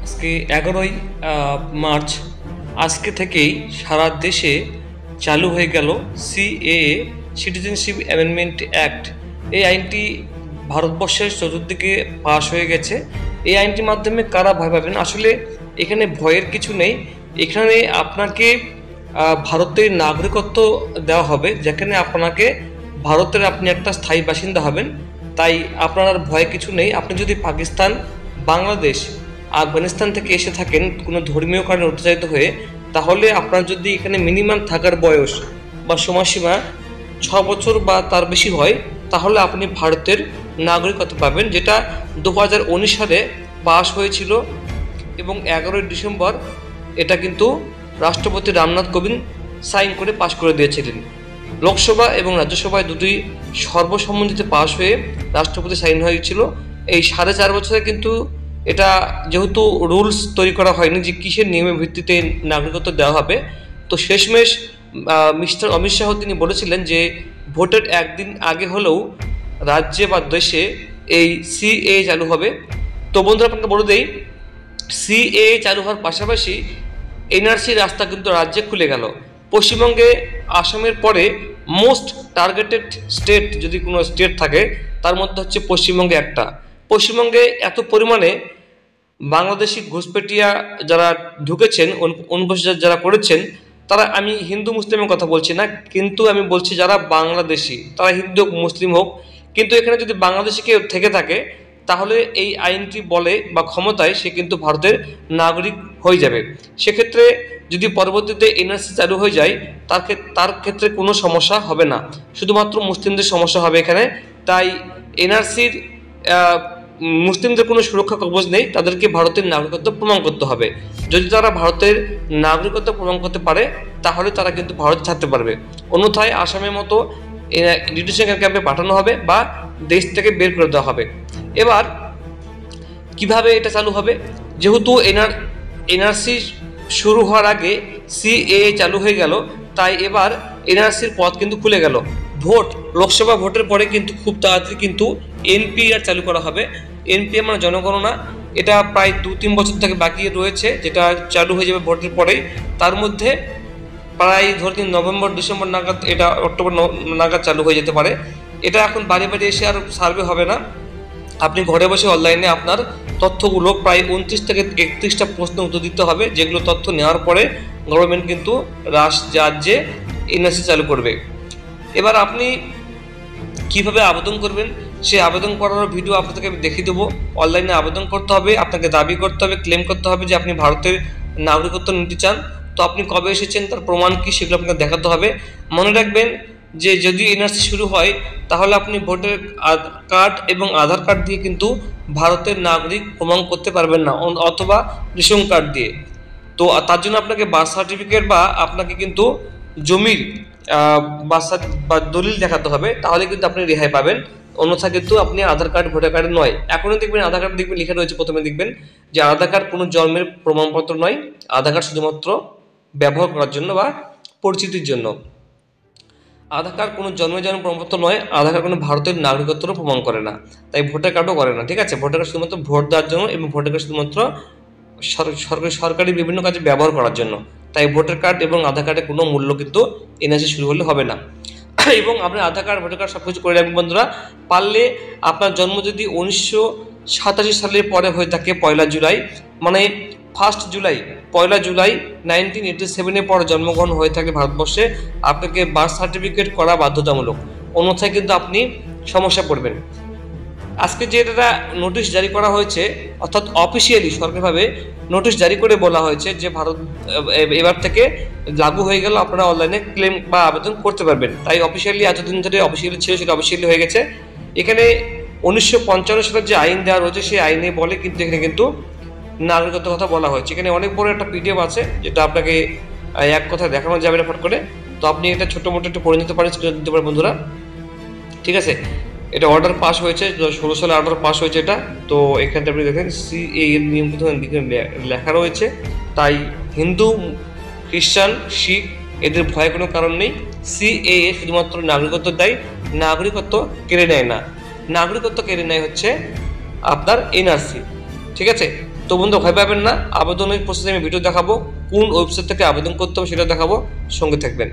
আজকে 11ই মার্চ আজকে থেকেই সারা দেশে চালু হয়ে গেল সিএএ সিটিজেনশিপ অ্যামেন্ডমেন্ট অ্যাক্ট। এই আইনটি ভারতবর্ষের চতুর্দিকে পাশ হয়ে গেছে। এই আইনটির মাধ্যমে কারা ভয় পাবেন? আসলে এখানে ভয়ের কিছু নেই। এখানে আপনাকে ভারতের নাগরিকত্ব দেওয়া হবে, যেখানে আপনাকে ভারতের আপনি একটা স্থায়ী বাসিন্দা হবেন। তাই আপনার আর ভয় কিছু নেই। আপনি যদি পাকিস্তান, বাংলাদেশ, আফগানিস্তান থেকে এসে থাকেন কোনো ধর্মীয় কারণে অত্যাচারিত হয়ে, তাহলে আপনার যদি এখানে মিনিমাম থাকার বয়স বা সময়সীমা 6 বছর বা তার বেশি হয়, তাহলে আপনি ভারতের নাগরিকত্ব পাবেন, যেটা 2019 সালে পাশ হয়েছিল এবং 11ই ডিসেম্বর এটা কিন্তু রাষ্ট্রপতি রামনাথ কোবিন্দ সাইন করে পাশ করে দিয়েছিলেন। লোকসভা এবং রাজ্যসভায় দুটি সর্বসম্মতিতে পাশ হয়ে রাষ্ট্রপতি সাইন হয়েছিল। এই 4.5 বছরে কিন্তু এটা যেহেতু রুলস তৈরি করা হয়নি যে কিসের নিয়মের ভিত্তিতে নাগরিকত্ব দেওয়া হবে, তো শেষমেশ মিস্টার অমিত শাহ তিনি বলেছিলেন যে ভোটের একদিন আগে হলেও রাজ্যে বা দেশে এই সিএ চালু হবে। তো বন্ধুরা, আপনাকে বলে দেই, সিএ চালু হওয়ার পাশাপাশি এনআরসি রাস্তা কিন্তু রাজ্যে খুলে গেল। পশ্চিমবঙ্গে আসামের পরে মোস্ট টার্গেটেড স্টেট যদি কোনো স্টেট থাকে, তার মধ্যে হচ্ছে পশ্চিমবঙ্গে একটা। পশ্চিমবঙ্গে এত পরিমাণে বাংলাদেশি ঘুষপেটিয়া যারা ঢুকেছেন, অনুপ্রবেশ যারা করেছেন, তারা, আমি হিন্দু মুসলিমের কথা বলছি না, কিন্তু আমি বলছি যারা বাংলাদেশি, তারা হিন্দু হোক মুসলিম হোক, কিন্তু এখানে যদি বাংলাদেশি কেউ থেকে থাকে, তাহলে এই আইনটি বলে বা ক্ষমতায় সে কিন্তু ভারতের নাগরিক হয়ে যাবে। সেক্ষেত্রে যদি পরবর্তীতে এনআরসি চালু হয়ে যায়, তার ক্ষেত্রে কোনো সমস্যা হবে না, শুধুমাত্র মুসলিমদের সমস্যা হবে এখানে। তাই এনআরসির মুসলিমদের কোনো সুরক্ষা কবচ নেই, তাদেরকে ভারতের নাগরিকত্ব প্রমাণ করতে হবে। যদি তারা ভারতের নাগরিকত্ব প্রমাণ করতে পারে, তাহলে তারা কিন্তু ভারতে থাকতে পারবে। অন্যথায় আসামের মতো ডিটেনশন ক্যাম্পে পাঠানো হবে বা দেশ থেকে বের করে দেওয়া হবে। এবার কিভাবে এটা চালু হবে? যেহেতু এনআরসি শুরু হওয়ার আগে সিএএ চালু হয়ে গেল, তাই এবার এনআরসির পথ কিন্তু খুলে গেল। লোকসভা ভোটের পরে কিন্তু খুব তাড়াতাড়ি কিন্তু এনপিআর চালু করা হবে। এনপিআর মানে জনগণনা। এটা প্রায় 2-3 বছর থেকে বাকি রয়েছে, যেটা চালু হয়ে যাবে ভোটের পরেই। তার মধ্যে প্রায় ধরে নিন নভেম্বর ডিসেম্বর নাগাদ, এটা অক্টোবর নাগাদ চালু হয়ে যেতে পারে। এটা এখন বাড়ি বাড়ি এসে আর সার্ভে হবে না, আপনি ঘরে বসে অনলাইনে আপনার তথ্যগুলো প্রায় 29 থেকে 31টা প্রশ্ন উত্তর দিতে হবে, যেগুলো তথ্য নেওয়ার পরে গভর্নমেন্ট কিন্তু রাজ্যে এনআরসি চালু করবে। এবার আপনি কিভাবে আবেদন করবেন, সেই আবেদন করার ভিডিও আপনাদেরকে আমি দেখিয়ে দেবো। অনলাইনে আবেদন করতে হবে, আপনাকে দাবি করতে হবে, ক্লেম করতে হবে যে আপনি ভারতের নাগরিকত্ব নিতে চান। তো আপনি কবে এসেছেন, তার প্রমাণ কি, সেগুলো আপনাকে দেখাতে হবে। মনে রাখবেন যে যদি এনআরসি শুরু হয়, তাহলে আপনি ভোটার কার্ড এবং আধার কার্ড দিয়ে কিন্তু ভারতের নাগরিক প্রমাণ করতে পারবেন না, অথবা রেশন কার্ড দিয়ে। তো তার জন্য আপনাকে বার্থ সার্টিফিকেট বা আপনাকে কিন্তু জমির বা দলিল দেখাতে হবে, তাহলে কিন্তু আপনি রেহাই পাবেন। অন্যথা কিন্তু আপনি আধার কার্ড, ভোটার কার্ড নয়। এখনই দেখবেন আধার কার্ড দেখবেন লেখা রয়েছে, প্রথমে দেখবেন যে আধার কার্ড কোনো জন্মের প্রমাণপত্র নয়, আধার কার্ড শুধুমাত্র ব্যবহার করার জন্য বা পরিচিতির জন্য। আধার কার্ড কোনো জন্ম প্রমাণপত্র নয়, আধার কার্ড কোনো ভারতের নাগরিকত্বও প্রমাণ করে না, তাই ভোটার কার্ডও করে না। ঠিক আছে, ভোটার কার্ড শুধুমাত্র ভোট দেওয়ার জন্য, এবং ভোটার কার্ড শুধুমাত্র সরকারি বিভিন্ন কাজে ব্যবহার করার জন্য। তাই ভোটার কার্ড এবং আধার কার্ডের কোনো মূল্য কিন্তু এনআরসি শুরু হলে হবে না। এবং আপনার আধার কার্ড, ভোটার কার্ড সব কিছু করে রাখবেন বন্ধুরা। পারলে আপনার জন্ম যদি 1987 সালের পরে হয়ে থাকে, 1 জুলাই, মানে 1 জুলাই, 1 জুলাই 1987-এর পর জন্মগ্রহণ হয়ে থাকে ভারতবর্ষে, আপনাকে বার্থ সার্টিফিকেট করা বাধ্যতামূলক, অন্যথায় কিন্তু আপনি সমস্যা পড়বেন। আজকে যে এটা নোটিশ জারি করা হয়েছে, অর্থাৎ অফিসিয়ালি সরকারিভাবে নোটিশ জারি করে বলা হয়েছে যে ভারত এবার থেকে লাগু হয়ে গেল, আপনারা অনলাইনে ক্লেম বা আবেদন করতে পারবেন। তাই অফিসিয়ালি, এতদিন ধরে অফিসিয়ালি ছিল, সেটা অফিসিয়ালি হয়ে গেছে। এখানে 1955 সালের যে আইন দেওয়া রয়েছে, সেই আইনে বলে কিন্তু এখানে কিন্তু নাগরিকত্বের কথা বলা হয়েছে। এখানে অনেক বড় একটা পিডিএফ আছে, যেটা আপনাকে এক কথা দেখানো যাবে না ফট করে। তো আপনি এটা ছোটো মোটো একটু পড়ে নিতে পারেন, স্ক্রিনে দিতে পারেন বন্ধুরা। ঠিক আছে, এটা অর্ডার পাস হয়েছে 2016 সালে, অর্ডার পাস হয়েছে এটা। তো এখানে আপনি দেখেন সিএ এর নিয়ম কিন্তু লেখা রয়েছে। তাই হিন্দু, খ্রিস্টান, শিখ এদের ভয় কোনো কারণ নেই। সিএ শুধুমাত্র নাগরিকত্ব দেয়, নাগরিকত্ব কেড়ে নেয় না। নাগরিকত্ব কেড়ে নেয় হচ্ছে আপনার এনআরসি। ঠিক আছে? তো বন্ধু ভয় পাবেন না, আবেদনের প্রসেসে আমি ভিডিও দেখাবো, কোন ওয়েবসাইট থেকে আবেদন করতে হবে সেটা দেখাবো, সঙ্গে থাকবেন।